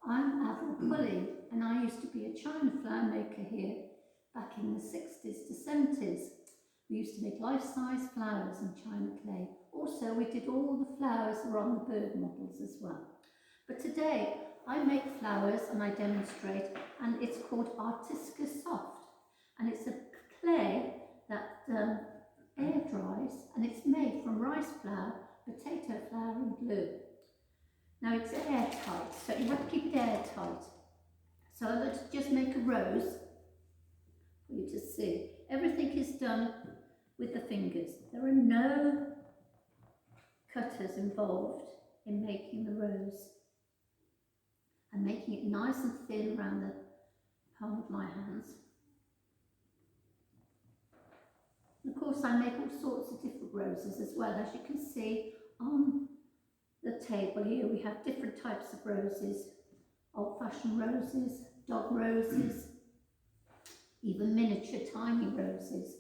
I'm Avril Pulley, and I used to be a china flower maker here back in the 60s to 70s. We used to make life-size flowers in china clay. Also, we did all the flowers that were on the bird models as well. But today, I make flowers and I demonstrate, and it's called Artisca Soft. And it's a clay that air dries, and it's made from rice flour, potato flour and glue. Now it's airtight, so you have to keep it airtight. So let's just make a rose for you to see. Everything is done with the fingers. There are no cutters involved in making the rose. I'm making it nice and thin around the palm of my hands. And of course I make all sorts of different roses as well. As you can see on the table here, we have different types of roses, old-fashioned roses, dog roses, even miniature tiny roses.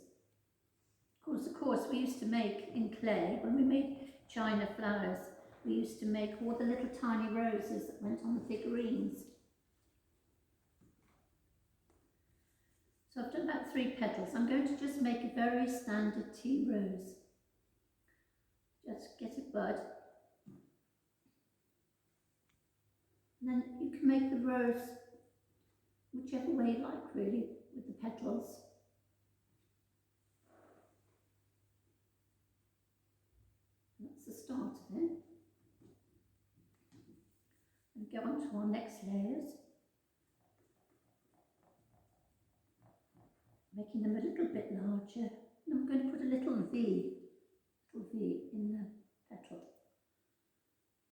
Of course, we used to make in clay, when we made china flowers, we used to make all the little tiny roses that went on the figurines. So I've done about 3 petals. I'm going to just make a very standard tea rose. Just get a bud. And then you can make the rose whichever way you like, really, with the petals. That's the start of it. And go on to our next layers, making them a little bit larger. And I'm going to put a little V in the petal.